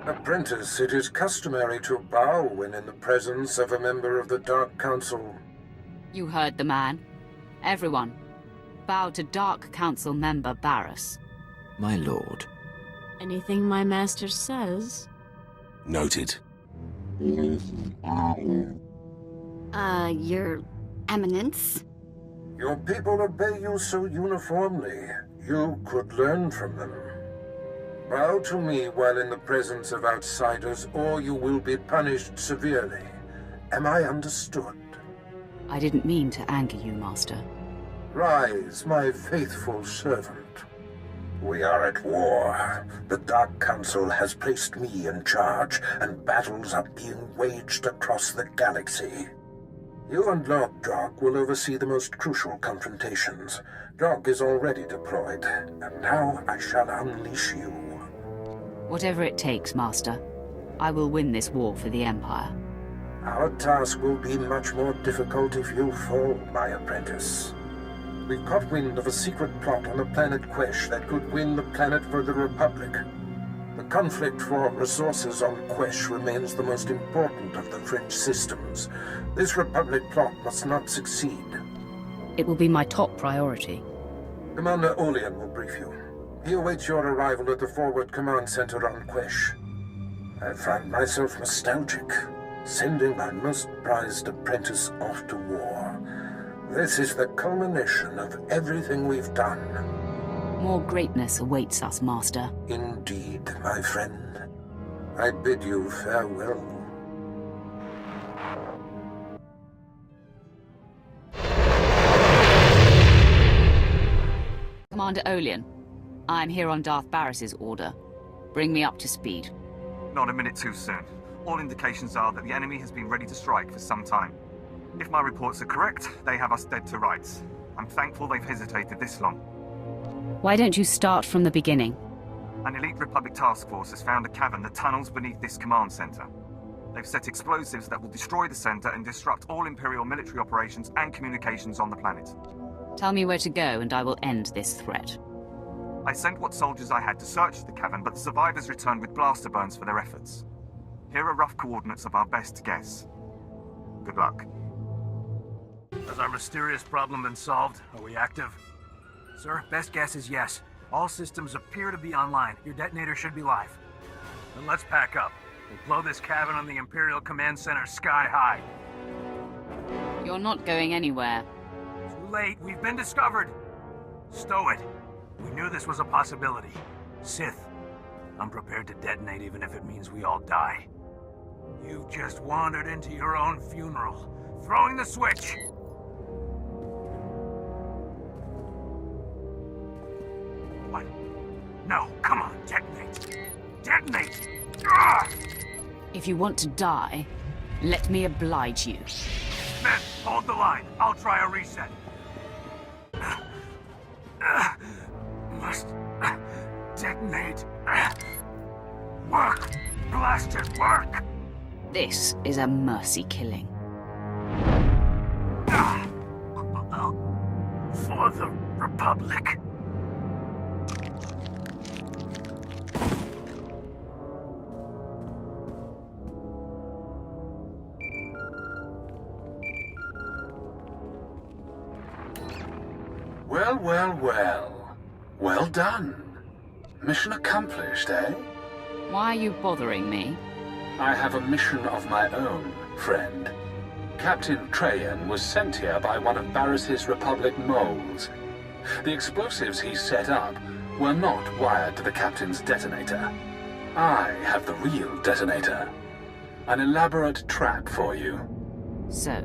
Apprentice, it is customary to bow when in the presence of a member of the Dark Council. You heard the man. Everyone, bow to Dark Council member Barris. My lord. Anything my master says. Noted. Your Eminence? Your people obey you so uniformly. You could learn from them. Bow to me while in the presence of outsiders, or you will be punished severely. Am I understood? I didn't mean to anger you, Master. Rise, my faithful servant. We are at war. The Dark Council has placed me in charge, and battles are being waged across the galaxy. You and Lord Jog will oversee the most crucial confrontations. Jog is already deployed, and now I shall unleash you. Whatever it takes, Master. I will win this war for the Empire. Our task will be much more difficult if you fall, my apprentice. We've caught wind of a secret plot on the planet Quesh that could win the planet for the Republic. The conflict for resources on Quesh remains the most important of the fringe systems. This Republic plot must not succeed. It will be my top priority. Commander Olean will brief you. He awaits your arrival at the Forward Command Center on Quesh. I find myself nostalgic, sending my most prized apprentice off to war. This is the culmination of everything we've done. More greatness awaits us, Master. Indeed, my friend. I bid you farewell. Commander Olean, I'm here on Darth Barris's order. Bring me up to speed. Not a minute too soon. All indications are that the enemy has been ready to strike for some time. If my reports are correct, they have us dead to rights. I'm thankful they've hesitated this long. Why don't you start from the beginning? An elite Republic task force has found a cavern that tunnels beneath this command center. They've set explosives that will destroy the center and disrupt all Imperial military operations and communications on the planet. Tell me where to go and I will end this threat. I sent what soldiers I had to search the cavern, but the survivors returned with blaster burns for their efforts. Here are rough coordinates of our best guess. Good luck. Has our mysterious problem been solved? Are we active? Sir, best guess is yes. All systems appear to be online. Your detonator should be live. Then let's pack up. We'll blow this cavern on the Imperial Command Center sky high. You're not going anywhere. Too late. We've been discovered. Stow it. We knew this was a possibility. Sith. I'm prepared to detonate even if it means we all die. You've just wandered into your own funeral. Throwing the switch! What? No, come on, detonate! Detonate! Ugh! If you want to die, let me oblige you. Men, hold the line. I'll try a reset. Must detonate. Work! Blast it, work! This is a mercy killing. For the Republic. Well, well, well. Well done. Mission accomplished, eh? Why are you bothering me? I have a mission of my own, friend. Captain Trajan was sent here by one of Barris's Republic moles. The explosives he set up were not wired to the Captain's detonator. I have the real detonator. An elaborate trap for you. So,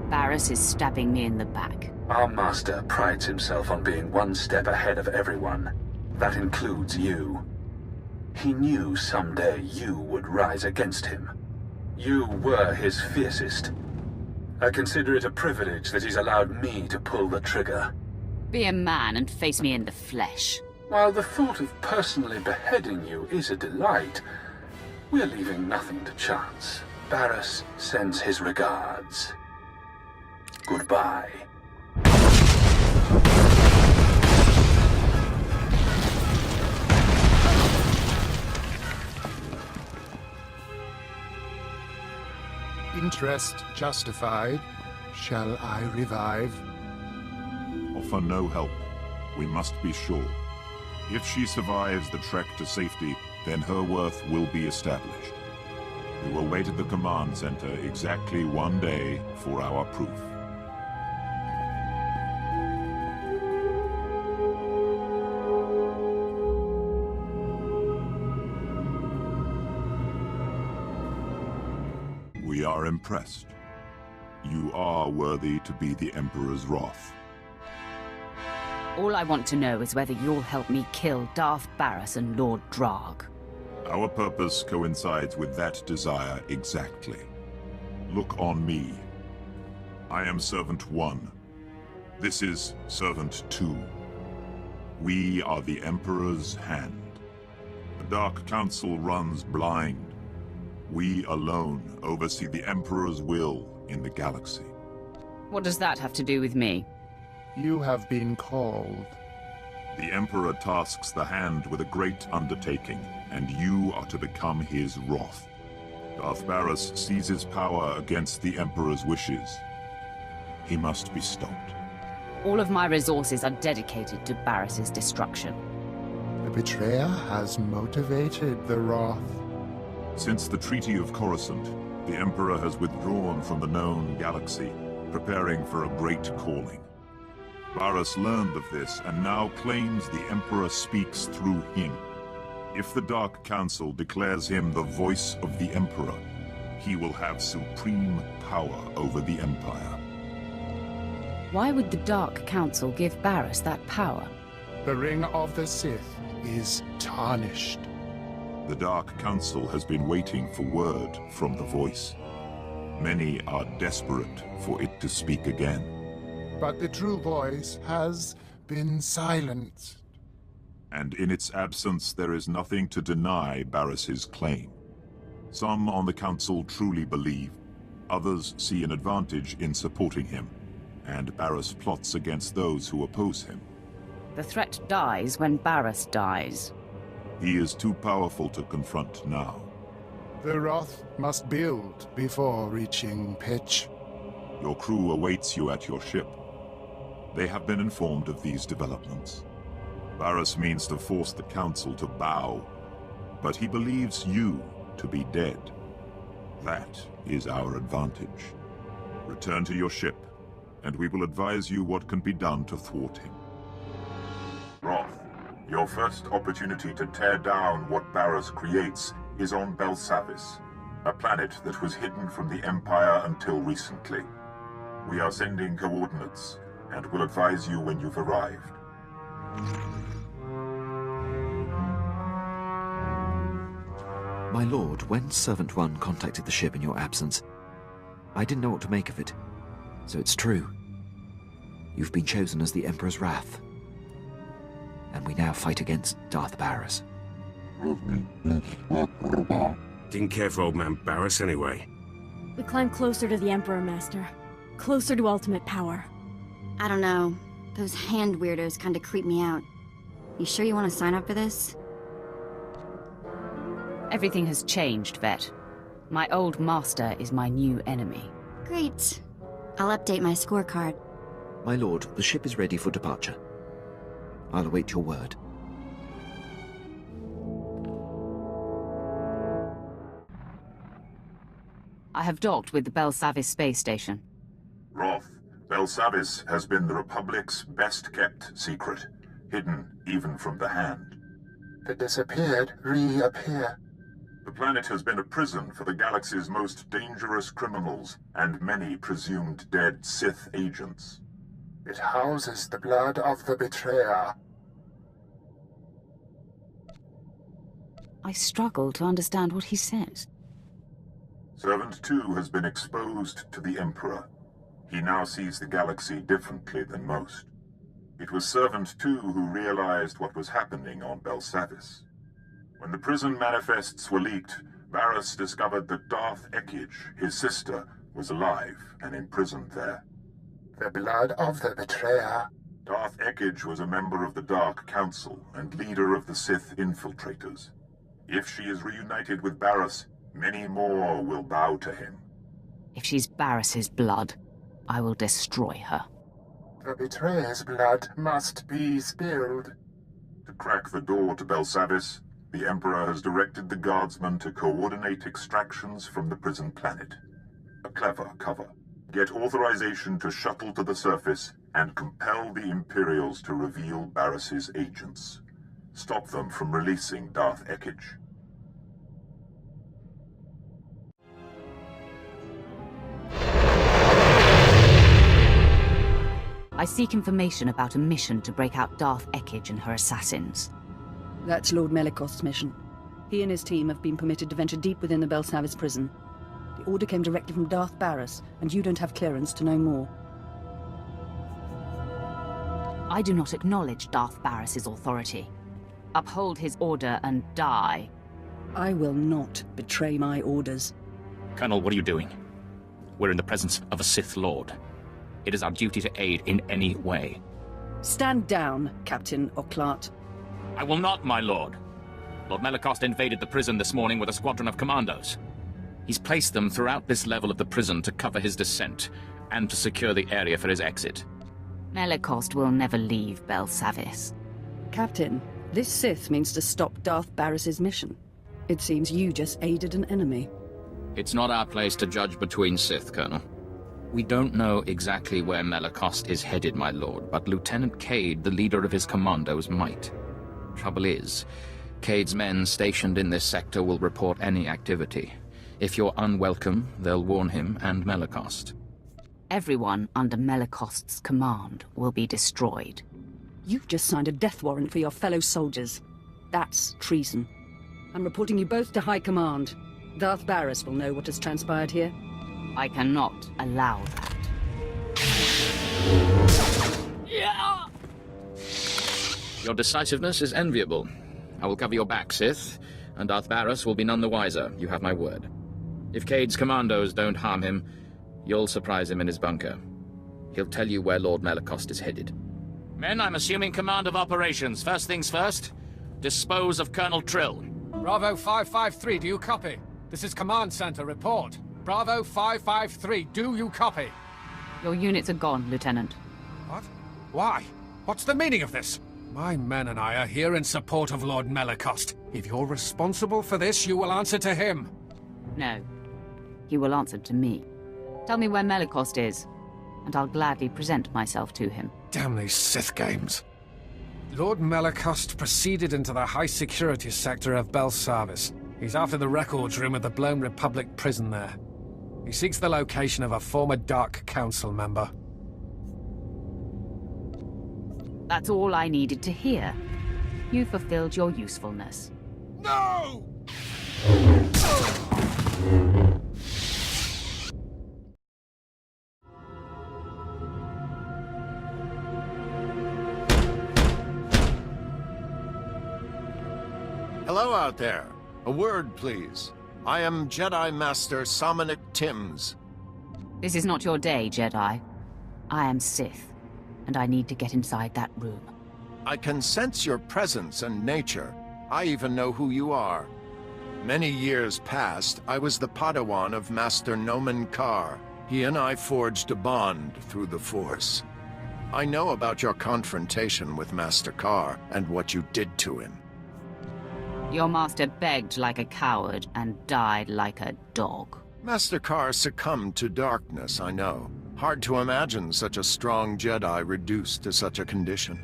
Barris is stabbing me in the back. Our master prides himself on being one step ahead of everyone. That includes you. He knew someday you would rise against him. You were his fiercest. I consider it a privilege that he's allowed me to pull the trigger. Be a man and face me in the flesh. While the thought of personally beheading you is a delight, we're leaving nothing to chance. Barris sends his regards. Goodbye. Interest justified. Shall I revive? Offer no help. We must be sure. If she survives the trek to safety, then her worth will be established. We will wait at the command center exactly 1 day for our proof. We are impressed. You are worthy to be the Emperor's wrath. All I want to know is whether you'll help me kill Darth Barris and Lord Drarg. Our purpose coincides with that desire exactly. Look on me. I am Servant 1. This is Servant 2. We are the Emperor's hand. The Dark Council runs blind. We alone oversee the Emperor's will in the galaxy. What does that have to do with me? You have been called. The Emperor tasks the Hand with a great undertaking, and you are to become his wrath. Darth Barris seizes power against the Emperor's wishes. He must be stopped. All of my resources are dedicated to Barris's destruction. The betrayer has motivated the wrath. Since the Treaty of Coruscant, the Emperor has withdrawn from the known galaxy, preparing for a great calling. Barris learned of this and now claims the Emperor speaks through him. If the Dark Council declares him the voice of the Emperor, he will have supreme power over the Empire. Why would the Dark Council give Barris that power? The ring of the Sith is tarnished. The Dark Council has been waiting for word from the voice. Many are desperate for it to speak again. But the true voice has been silenced. And in its absence, there is nothing to deny Barris's claim. Some on the Council truly believe, others see an advantage in supporting him, and Barris plots against those who oppose him. The threat dies when Barris dies. He is too powerful to confront now. The wrath must build before reaching pitch. Your crew awaits you at your ship. They have been informed of these developments. Barris means to force the Council to bow, but he believes you to be dead. That is our advantage. Return to your ship, and we will advise you what can be done to thwart him. Roth, your first opportunity to tear down what Barris creates is on Belsavis, a planet that was hidden from the Empire until recently. We are sending coordinates, and will advise you when you've arrived. My lord, when Servant 1 contacted the ship in your absence, I didn't know what to make of it. So it's true. You've been chosen as the Emperor's wrath. And we now fight against Darth Barris. Didn't care for old man Barris anyway. We climb closer to the Emperor, Master. Closer to ultimate power. I don't know. Those hand weirdos kinda creep me out. You sure you want to sign up for this? Everything has changed, Vet. My old master is my new enemy. Great. I'll update my scorecard. My lord, the ship is ready for departure. I'll await your word. I have docked with the Belsavis space station. Roth, Belsavis has been the Republic's best-kept secret, hidden even from the Hand. The disappeared reappear. The planet has been a prison for the galaxy's most dangerous criminals and many presumed dead Sith agents. It houses the blood of the betrayer. I struggle to understand what he says. Servant 2 has been exposed to the Emperor. He now sees the galaxy differently than most. It was Servant 2 who realized what was happening on Belsavis. When the prison manifests were leaked, Barris discovered that Darth Ekage, his sister, was alive and imprisoned there. The blood of the betrayer. Darth Ekage was a member of the Dark Council and leader of the Sith infiltrators. If she is reunited with Barris, many more will bow to him. If she's Barris's blood, I will destroy her. The betrayer's blood must be spilled. To crack the door to Belsavis, the Emperor has directed the guardsmen to coordinate extractions from the prison planet. A clever cover. Get authorization to shuttle to the surface and compel the Imperials to reveal Barris's agents. Stop them from releasing Darth Ekage. I seek information about a mission to break out Darth Ekage and her assassins. That's Lord Melikost's mission. He and his team have been permitted to venture deep within the Belsavis prison. The order came directly from Darth Barris, and you don't have clearance to know more. I do not acknowledge Darth Barris's authority. Uphold his order and die. I will not betray my orders. Colonel, what are you doing? We're in the presence of a Sith Lord. It is our duty to aid in any way. Stand down, Captain Oclart. I will not, my lord. Lord Melikost invaded the prison this morning with a squadron of commandos. He's placed them throughout this level of the prison to cover his descent, and to secure the area for his exit. Melikost will never leave Belsavis. Captain, this Sith means to stop Darth Barris's mission. It seems you just aided an enemy. It's not our place to judge between Sith, Colonel. We don't know exactly where Melikost is headed, my lord, but Lieutenant Cade, the leader of his commandos, might. Trouble is, Cade's men stationed in this sector will report any activity. If you're unwelcome, they'll warn him and Melikost. Everyone under Melikost's command will be destroyed. You've just signed a death warrant for your fellow soldiers. That's treason. I'm reporting you both to High Command. Darth Barris will know what has transpired here. I cannot allow that. Your decisiveness is enviable. I will cover your back, Sith, and Darth Barris will be none the wiser, you have my word. If Cade's commandos don't harm him, you'll surprise him in his bunker. He'll tell you where Lord Melikost is headed. Men, I'm assuming command of operations. First things first, dispose of Colonel Trill. Bravo 553, do you copy? This is Command Center, report. Bravo 553, do you copy? Your units are gone, Lieutenant. What? Why? What's the meaning of this? My men and I are here in support of Lord Melikost. If you're responsible for this, you will answer to him. No. He will answer to me. Tell me where Melikost is, and I'll gladly present myself to him. Damn these Sith games. Lord Melikost proceeded into the high-security sector of Belsavis. He's after the records room of the Blown Republic prison there. He seeks the location of a former Dark Council member. That's all I needed to hear. You fulfilled your usefulness. No! Hello out there. A word, please. I am Jedi Master Sominic Timms. This is not your day, Jedi. I am Sith, and I need to get inside that room. I can sense your presence and nature. I even know who you are. Many years past, I was the Padawan of Master Nomen Karr. He and I forged a bond through the Force. I know about your confrontation with Master Karr and what you did to him. Your master begged like a coward and died like a dog. Master Karr succumbed to darkness, I know. Hard to imagine such a strong Jedi reduced to such a condition.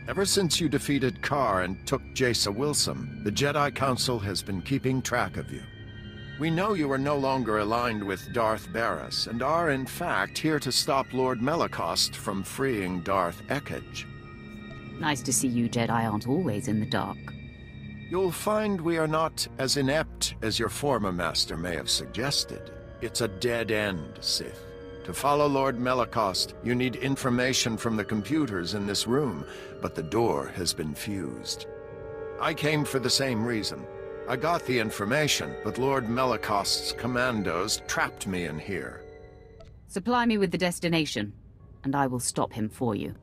Ever since you defeated Karr and took Jace Wilson, the Jedi Council has been keeping track of you. We know you are no longer aligned with Darth Barris, and are in fact here to stop Lord Melikost from freeing Darth Ekage. Nice to see you Jedi aren't always in the dark. You'll find we are not as inept as your former master may have suggested. It's a dead end, Sith. To follow Lord Melikost, you need information from the computers in this room, but the door has been fused. I came for the same reason. I got the information, but Lord Melikost's commandos trapped me in here. Supply me with the destination, and I will stop him for you.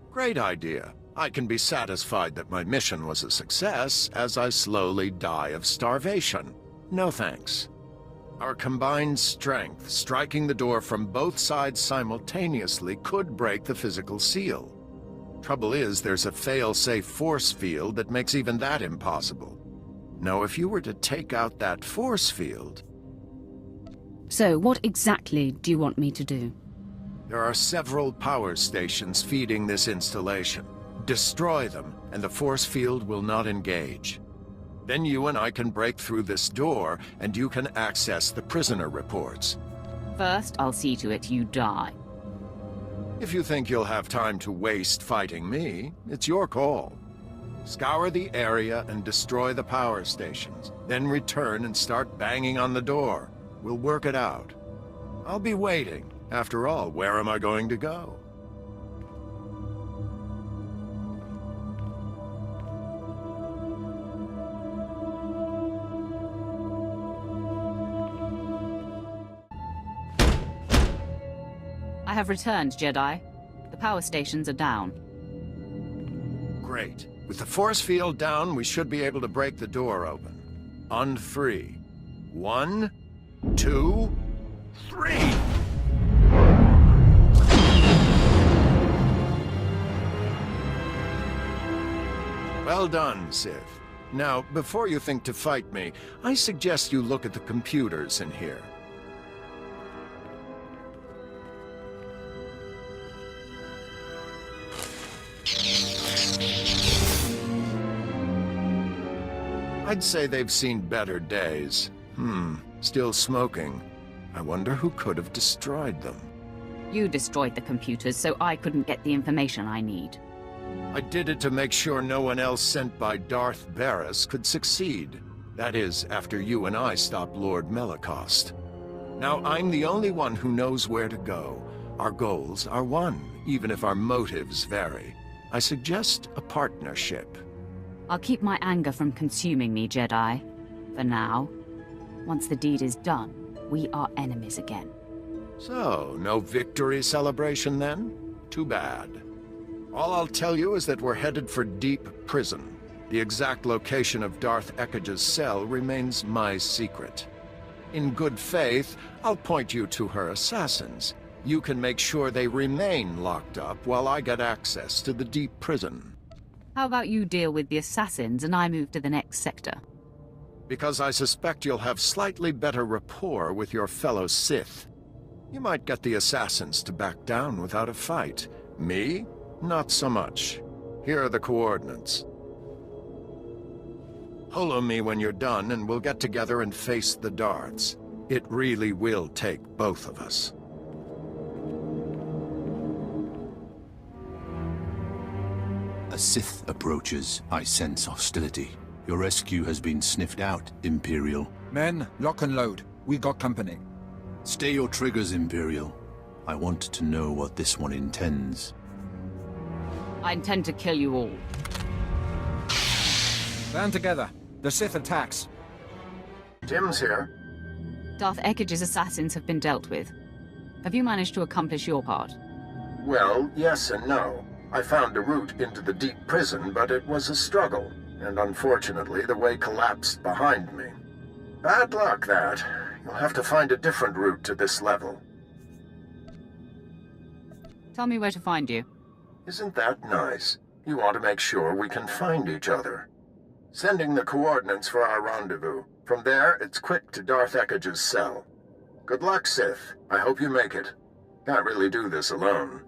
Great idea. I can be satisfied that my mission was a success as I slowly die of starvation. No thanks. Our combined strength, striking the door from both sides simultaneously, could break the physical seal. Trouble is, there's a fail-safe force field that makes even that impossible. Now, if you were to take out that force field... So, what exactly do you want me to do? There are several power stations feeding this installation. Destroy them, and the force field will not engage. Then you and I can break through this door, and you can access the prisoner reports. First, I'll see to it you die. If you think you'll have time to waste fighting me, it's your call. Scour the area and destroy the power stations. Then return and start banging on the door. We'll work it out. I'll be waiting. After all, where am I going to go? I have returned, Jedi. The power stations are down. Great. With the force field down, we should be able to break the door open. On 3. 1, 2, 3! Well done, Sith. Now, before you think to fight me, I suggest you look at the computers in here. I'd say they've seen better days. Still smoking. I wonder who could have destroyed them. You destroyed the computers, so I couldn't get the information I need. I did it to make sure no one else sent by Darth Barris could succeed. That is, after you and I stopped Lord Melicost. Now, I'm the only one who knows where to go. Our goals are one, even if our motives vary. I suggest a partnership. I'll keep my anger from consuming me, Jedi. For now. Once the deed is done, we are enemies again. So, no victory celebration then? Too bad. All I'll tell you is that we're headed for Deep Prison. The exact location of Darth Ekige's cell remains my secret. In good faith, I'll point you to her assassins. You can make sure they remain locked up while I get access to the Deep Prison. How about you deal with the assassins and I move to the next sector? Because I suspect you'll have slightly better rapport with your fellow Sith. You might get the assassins to back down without a fight. Me? Not so much. Here are the coordinates. Holo me when you're done and we'll get together and face the Darths. It really will take both of us. A Sith approaches. I sense hostility. Your rescue has been sniffed out, Imperial. Men, lock and load. We got company. Stay your triggers, Imperial. I want to know what this one intends. I intend to kill you all. Band together. The Sith attacks. Tim's here. Darth Ekige's assassins have been dealt with. Have you managed to accomplish your part? Well, yes and no. I found a route into the Deep Prison, but it was a struggle, and unfortunately the way collapsed behind me. Bad luck, that. You'll have to find a different route to this level. Tell me where to find you. Isn't that nice? You want to make sure we can find each other. Sending the coordinates for our rendezvous. From there, it's quick to Darth Ekige's cell. Good luck, Sith. I hope you make it. Can't really do this alone.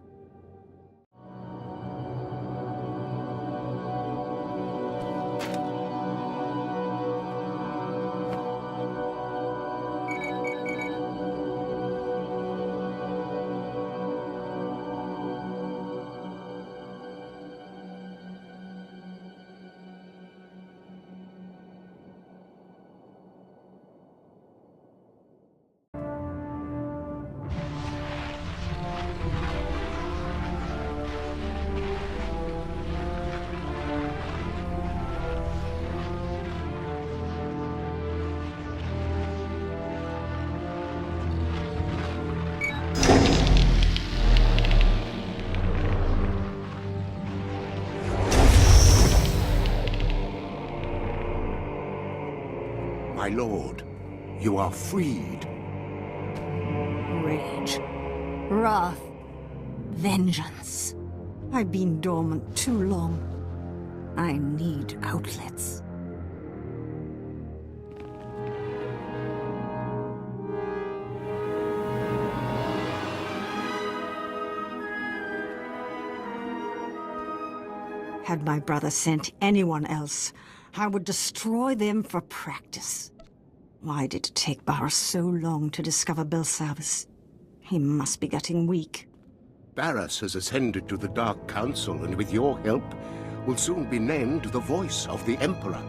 My lord, You are freed. Rage. Wrath. Vengeance. I've been dormant too long. I need outlets. Had my brother sent anyone else, I would destroy them for practice. Why did it take Barras so long to discover Belsavis? He must be getting weak. Barras has ascended to the Dark Council, and with your help, will soon be named the voice of the Emperor.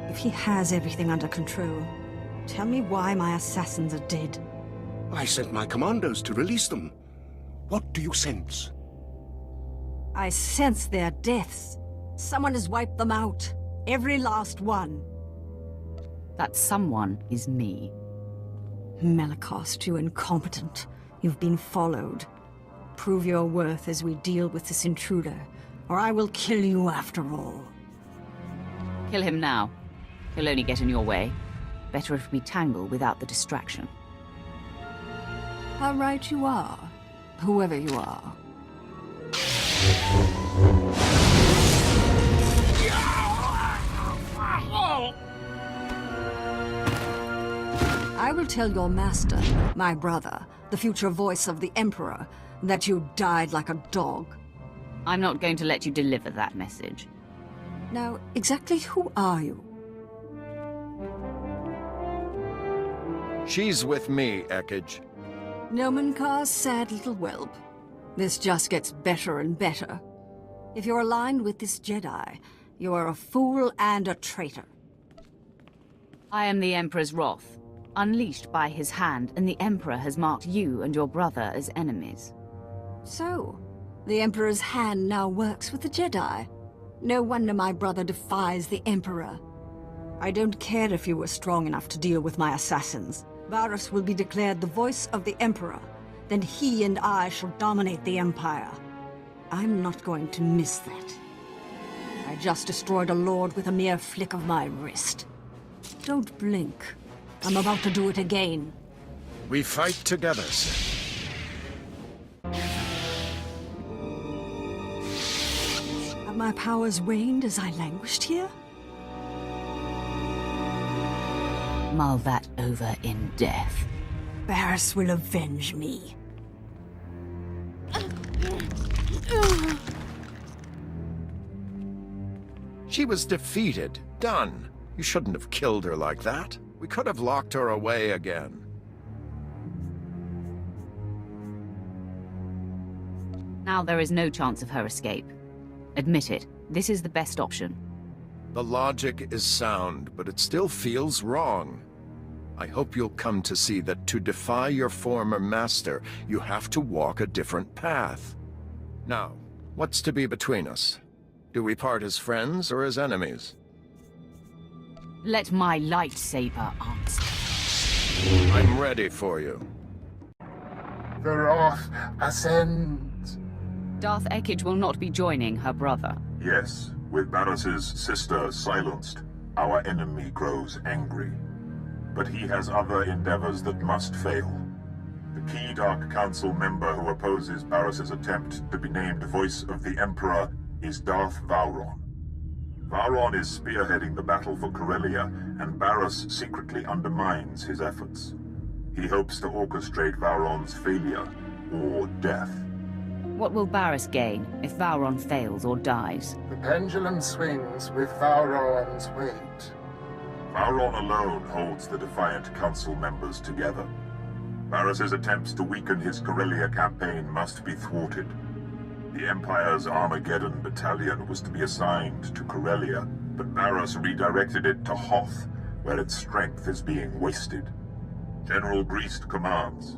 If he has everything under control, tell me why my assassins are dead. I sent my commandos to release them. What do you sense? I sense their deaths. Someone has wiped them out. Every last one. That someone is me. Melicost, you incompetent. You've been followed. Prove your worth as we deal with this intruder, or I will kill you after all. Kill him now. He'll only get in your way. Better if we tangle without the distraction. How right you are, whoever you are. I will tell your master, my brother, the future voice of the Emperor, that you died like a dog. I'm not going to let you deliver that message. Now, exactly who are you? She's with me, Ekage. Nomenkar's sad little whelp. This just gets better and better. If you're aligned with this Jedi, you are a fool and a traitor. I am the Emperor's wrath, unleashed by his hand, and the Emperor has marked you and your brother as enemies. So, the Emperor's hand now works with the Jedi. No wonder my brother defies the Emperor. I don't care if you were strong enough to deal with my assassins. Barras will be declared the voice of the Emperor. Then he and I shall dominate the Empire. I'm not going to miss that. I just destroyed a lord with a mere flick of my wrist. Don't blink. I'm about to do it again. We fight together, Sith. Have my powers waned as I languished here? Mull that over in death. Barras will avenge me. She was defeated. Done. You shouldn't have killed her like that. We could have locked her away again. Now there is no chance of her escape. Admit it, this is the best option. The logic is sound, but it still feels wrong. I hope you'll come to see that to defy your former master, you have to walk a different path. Now, what's to be between us? Do we part as friends or as enemies? Let my lightsaber answer. I'm ready for you. The Wrath ascends. Darth Ekage will not be joining her brother. Yes, with Barris's sister silenced, our enemy grows angry. But he has other endeavors that must fail. The key Dark Council member who opposes Barris's attempt to be named Voice of the Emperor is Darth Vowron. Vowron is spearheading the battle for Corellia, and Barras secretly undermines his efforts. He hopes to orchestrate Vowron's failure, or death. What will Barras gain if Vowron fails or dies? The pendulum swings with Vowron's weight. Vowron alone holds the defiant council members together. Barris's attempts to weaken his Corellia campaign must be thwarted. The Empire's Armageddon battalion was to be assigned to Corellia, but Barras redirected it to Hoth, where its strength is being wasted. General Greast commands.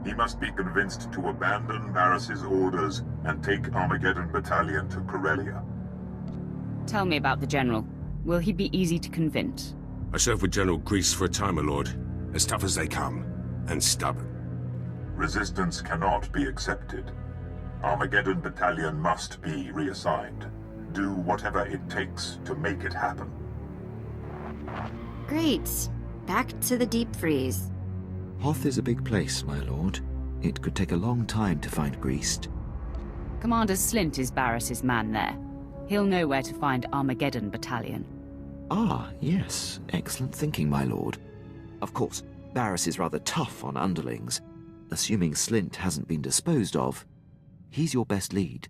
He must be convinced to abandon Barris's orders and take Armageddon battalion to Corellia. Tell me about the General. Will he be easy to convince? I served with General Grease for a time, my lord. As tough as they come, and stubborn. Resistance cannot be accepted. Armageddon battalion must be reassigned. Do whatever it takes to make it happen. Great. Back to the deep freeze. Hoth is a big place, my lord. It could take a long time to find Greased. Commander Slint is Barris's man there. He'll know where to find Armageddon Battalion. Ah, yes. Excellent thinking, my lord. Of course, Barris is rather tough on underlings. Assuming Slint hasn't been disposed of, he's your best lead.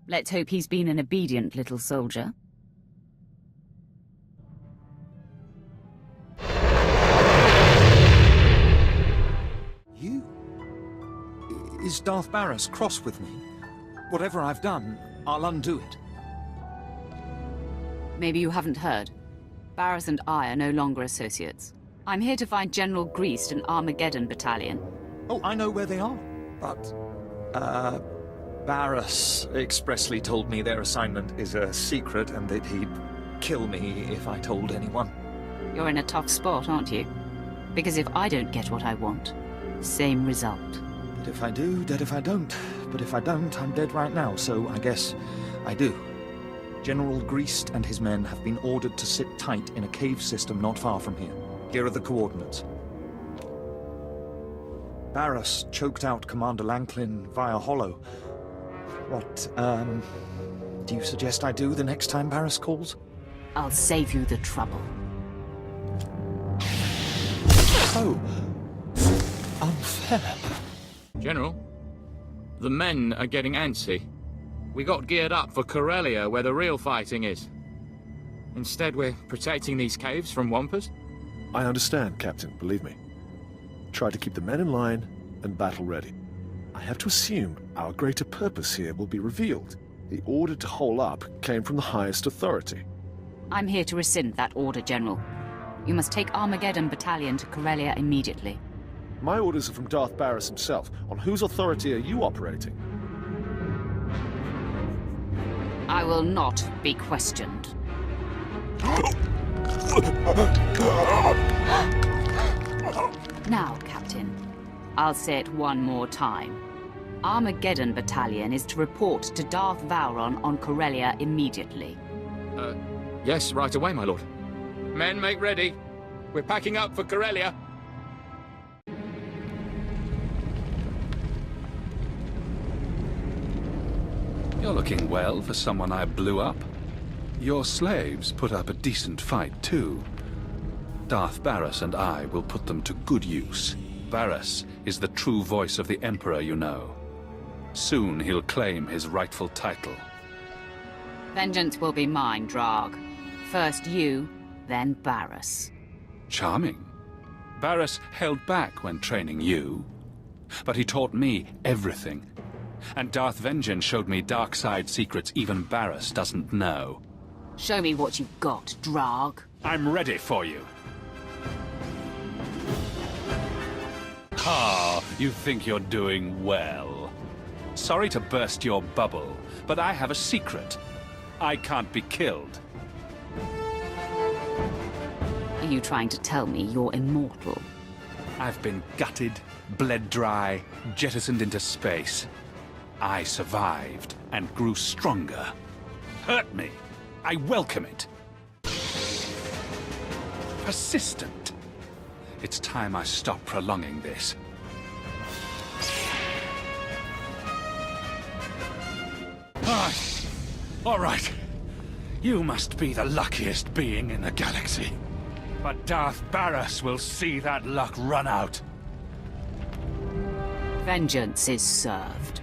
Let's hope he's been an obedient little soldier. You? Is Darth Barris cross with me? Whatever I've done, I'll undo it. Maybe you haven't heard. Barris and I are no longer associates. I'm here to find General Greased and Armageddon Battalion. Oh, I know where they are. But, Barris expressly told me their assignment is a secret and that he'd kill me if I told anyone. You're in a tough spot, aren't you? Because if I don't get what I want, same result. But if I do, dead if I don't. But if I don't, I'm dead right now, so I guess I do. General Greased and his men have been ordered to sit tight in a cave system not far from here. Here are the coordinates. Barris choked out Commander Lanklin via hollow. What, do you suggest I do the next time Barris calls? I'll save you the trouble. Oh, unfair. General, the men are getting antsy. We got geared up for Corellia, where the real fighting is. Instead, we're protecting these caves from Wampus. I understand, Captain, believe me. Try to keep the men in line and battle ready. I have to assume our greater purpose here will be revealed. The order to hole up came from the highest authority. I'm here to rescind that order, General. You must take Armageddon Battalion to Corellia immediately. My orders are from Darth Barris himself. On whose authority are you operating? I will not be questioned. Now, Captain, I'll say it one more time. Armageddon Battalion is to report to Darth Vowron on Corellia immediately. Yes, right away, my lord. Men, make ready. We're packing up for Corellia. You're looking well for someone I blew up. Your slaves put up a decent fight, too. Darth Barris and I will put them to good use. Barris is the true voice of the Emperor, you know. Soon he'll claim his rightful title. Vengeance will be mine, Drarg. First you, then Barris. Charming. Barris held back when training you. But he taught me everything. And Darth Vengeance showed me dark side secrets even Barris doesn't know. Show me what you've got, Drarg. I'm ready for you. Ah, you think you're doing well. Sorry to burst your bubble, but I have a secret. I can't be killed. Are you trying to tell me you're immortal? I've been gutted, bled dry, jettisoned into space. I survived and grew stronger. Hurt me. I welcome it. Persistent. It's time I stop prolonging this. All right. You must be the luckiest being in the galaxy. But Darth Barris will see that luck run out. Vengeance is served.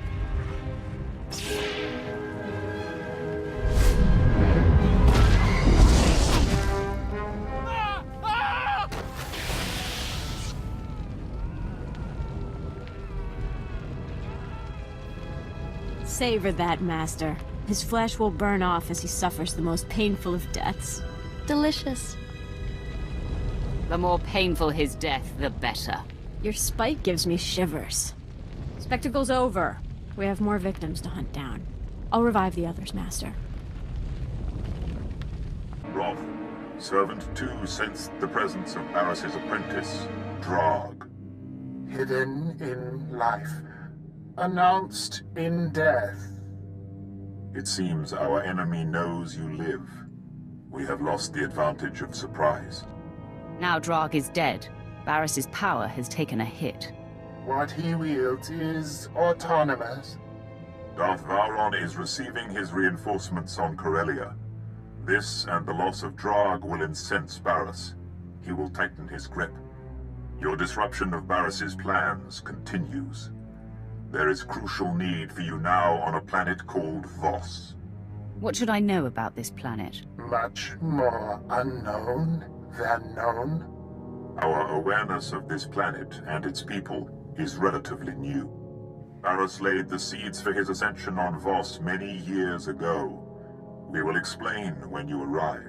Savor that, Master. His flesh will burn off as he suffers the most painful of deaths. Delicious. The more painful his death, the better. Your spite gives me shivers. Spectacle's over. We have more victims to hunt down. I'll revive the others, Master. Roth, Servant 2 sensed the presence of Barris's apprentice, Drarg. Hidden in life, announced in death. It seems our enemy knows you live. We have lost the advantage of surprise. Now Drag is dead. Barris's power has taken a hit. What he wields is autonomous. Darth Vowron is receiving his reinforcements on Corellia. This and the loss of Drag will incense Barris. He will tighten his grip. Your disruption of Barris's plans continues. There is crucial need for you now on a planet called Voss. What should I know about this planet? Much more unknown than known. Our awareness of this planet and its people is relatively new. Barris laid the seeds for his ascension on Voss many years ago. We will explain when you arrive.